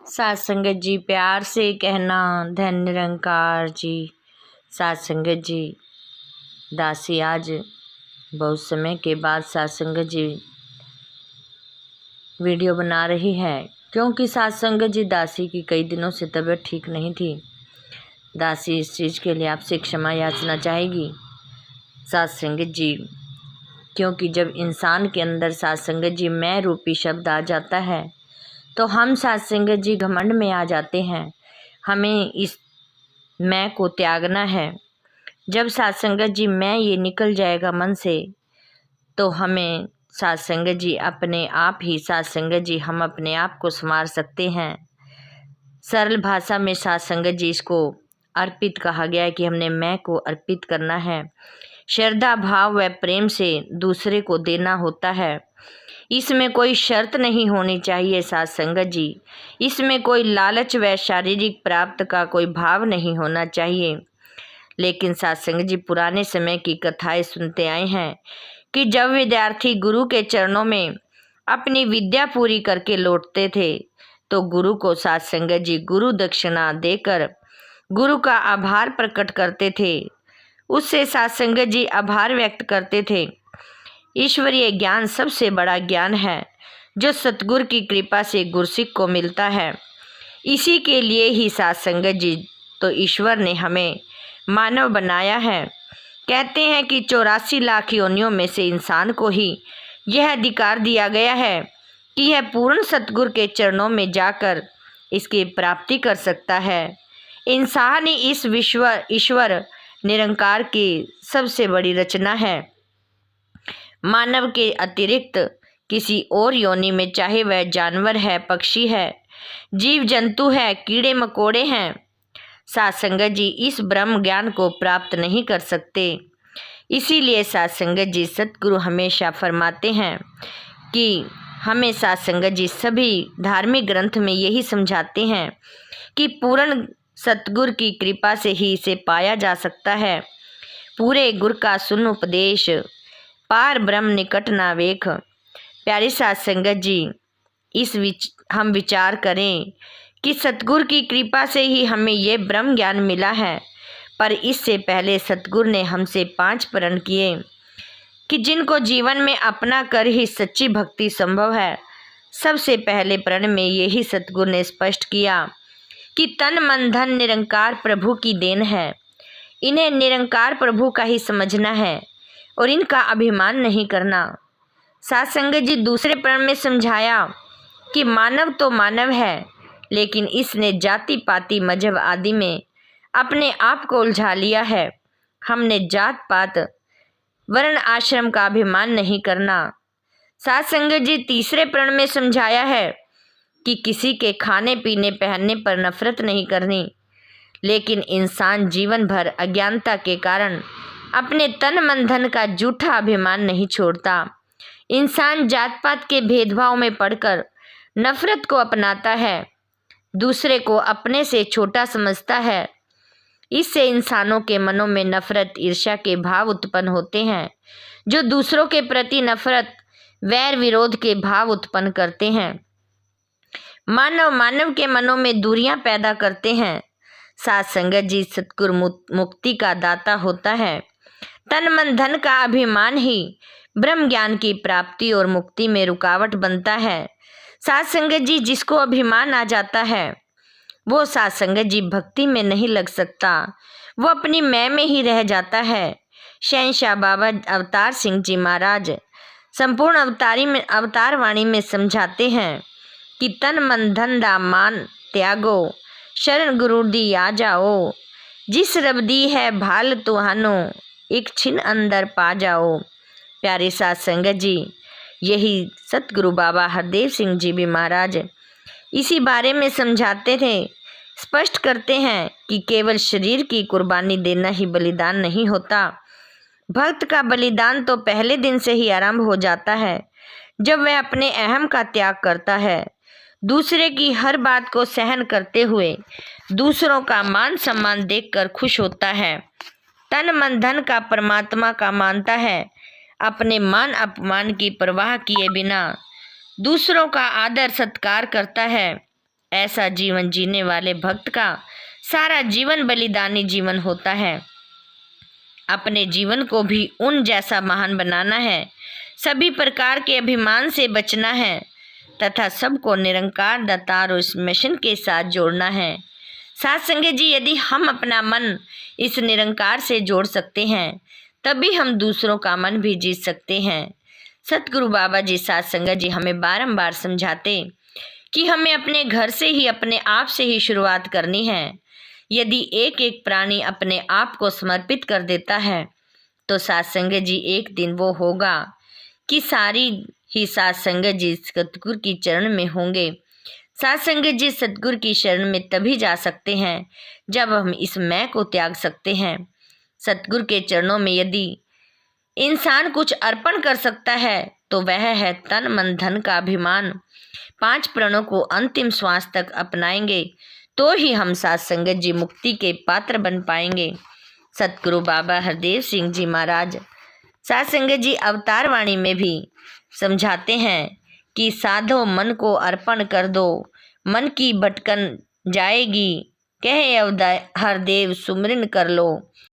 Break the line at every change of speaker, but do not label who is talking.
साथ संगत जी प्यार से कहना धन निरंकार जी। साथ संगत जी दासी आज बहुत समय के बाद साथ संगत जी वीडियो बना रही है, क्योंकि साथ संगत जी दासी की कई दिनों से तबीयत ठीक नहीं थी। दासी इस चीज़ के लिए आपसे क्षमा याचना चाहेगी साथ संगत जी, क्योंकि जब इंसान के अंदर साथ संगत जी मैं रूपी शब्द आ जाता है तो हम साथ संगत जी घमंड में आ जाते हैं। हमें इस मैं को त्यागना है। जब साथ संगत जी मैं ये निकल जाएगा मन से तो हमें साथ संगत जी अपने आप ही साथ संगत जी हम अपने आप को संवार सकते हैं। सरल भाषा में साथ संगत जी इसको अर्पित कहा गया है कि हमने मैं को अर्पित करना है। श्रद्धा भाव व प्रेम से दूसरे को देना होता है। इसमें कोई शर्त नहीं होनी चाहिए साथ संगत जी। इसमें कोई लालच व शारीरिक प्राप्त का कोई भाव नहीं होना चाहिए। लेकिन साथ संगत जी पुराने समय की कथाएं सुनते आए हैं कि जब विद्यार्थी गुरु के चरणों में अपनी विद्या पूरी करके लौटते थे तो गुरु को साथ संगत जी गुरु दक्षिणा देकर गुरु का आभार प्रकट करते थे। उससे साथ संगत जी आभार व्यक्त करते थे। ईश्वरीय ज्ञान सबसे बड़ा ज्ञान है जो सतगुरु की कृपा से गुरसिक को मिलता है। इसी के लिए ही साथ संगत जी तो ईश्वर ने हमें मानव बनाया है। कहते हैं कि 84 लाख योनियों में से इंसान को ही यह अधिकार दिया गया है कि यह पूर्ण सतगुरु के चरणों में जाकर इसकी प्राप्ति कर सकता है। इंसान ही इस ईश्वर निरंकार की सबसे बड़ी रचना है। मानव के अतिरिक्त किसी और योनि में, चाहे वह जानवर है, पक्षी है, जीव जंतु है, कीड़े मकोड़े हैं, साथ संगत जी इस ब्रह्म ज्ञान को प्राप्त नहीं कर सकते। इसीलिए साथ संगत जी सतगुरु हमेशा फरमाते हैं कि हमें साथ संगत जी सभी धार्मिक ग्रंथ में यही समझाते हैं कि पूर्ण सतगुरु की कृपा से ही इसे पाया जा सकता है। पूरे गुर का सुन उपदेश, पार ब्रह्म निकट ना वेख। प्यारी साथ संगत जी हम विचार करें कि सतगुरु की कृपा से ही हमें ये ब्रह्म ज्ञान मिला है, पर इससे पहले सतगुरु ने हमसे 5 प्रण किए कि जिनको जीवन में अपना कर ही सच्ची भक्ति संभव है। सबसे पहले प्रण में यही सतगुरु ने स्पष्ट किया कि तन मन धन निरंकार प्रभु की देन है। इन्हें निरंकार प्रभु का ही समझना है और इनका अभिमान नहीं करना। साथ संगत जी दूसरे प्रण में समझाया कि मानव तो मानव है, लेकिन इसने जाति पाति मजहब आदि में अपने आप को उलझा लिया है। हमने जात पात वर्ण आश्रम का अभिमान नहीं करना। साथ संगत जी तीसरे प्रण में समझाया है कि किसी के खाने पीने पहनने पर नफरत नहीं करनी, लेकिन इंसान जीवन भर अज्ञानता के कारण अपने तन मन धन का झूठा अभिमान नहीं छोड़ता। इंसान जात पात के भेदभाव में पड़कर नफरत को अपनाता है, दूसरे को अपने से छोटा समझता है। इससे इंसानों के मनों में नफरत ईर्ष्या के भाव उत्पन्न होते हैं, जो दूसरों के प्रति नफरत वैर विरोध के भाव उत्पन्न करते हैं। मानव के मनों में दूरियां पैदा करते हैं। साथ संगत जी सतगुरु मुक्ति का दाता होता है। तन मन धन का अभिमान ही ब्रह्म ज्ञान की प्राप्ति और मुक्ति में रुकावट बनता है। साथ संगत जी जिसको अभिमान आ जाता है वो साथ संगत जी भक्ति में नहीं लग सकता, वो अपनी मैं में ही रह जाता है। शहंशाह बाबा अवतार सिंह जी महाराज संपूर्ण अवतार वाणी में समझाते हैं कि तन मन धन दा मान त्यागो, शरण गुरु दी आ जाओ, जिस रब दी है भाल तुहानो, एक छिन अंदर पा जाओ। प्यारे साथ संगत जी यही सतगुरु बाबा हरदेव सिंह जी भी महाराज इसी बारे में समझाते थे। स्पष्ट करते हैं कि केवल शरीर की कुर्बानी देना ही बलिदान नहीं होता। भक्त का बलिदान तो पहले दिन से ही आरंभ हो जाता है, जब वह अपने अहम का त्याग करता है। दूसरे की हर बात को सहन करते हुए दूसरों का मान सम्मान देखकर खुश होता है। तन मन धन का परमात्मा का मानता है। अपने मान अपमान की परवाह किए बिना दूसरों का आदर सत्कार करता है। ऐसा जीवन जीने वाले भक्त का सारा जीवन बलिदानी जीवन होता है। अपने जीवन को भी उन जैसा महान बनाना है, सभी प्रकार के अभिमान से बचना है तथा सबको निरंकार दातार और इस मिशन के साथ जोड़ना है। साथ संगत जी, यदि हम अपना मन इस निरंकार से जोड़ सकते हैं तभी हम दूसरों का मन भी जीत सकते हैं। सतगुरु बाबा जी साथ संगत जी हमें बारंबार समझाते कि हमें अपने घर से ही, अपने आप से ही शुरुआत करनी है। यदि एक एक प्राणी अपने आप को समर्पित कर देता है तो साथ संगत जी एक दिन वो होगा कि सारी ही साथ संगत जी सतगुरु की चरण में होंगे। साथ संगत जी सतगुरु की शरण में तभी जा सकते हैं जब हम इस मैं को त्याग सकते हैं। सतगुरु के चरणों में यदि इंसान कुछ अर्पण कर सकता है तो वह है तन मन धन का अभिमान। 5 प्रणों को अंतिम श्वास तक अपनाएंगे तो ही हम साथ संगत जी मुक्ति के पात्र बन पाएंगे। सतगुरु बाबा हरदेव सिंह जी महाराज साथ संगत जी अवतार वाणी में भी समझाते हैं कि साधो मन को अर्पण कर दो, मन की भटकन जाएगी, कहे हरदेव सुमिरन कर लो।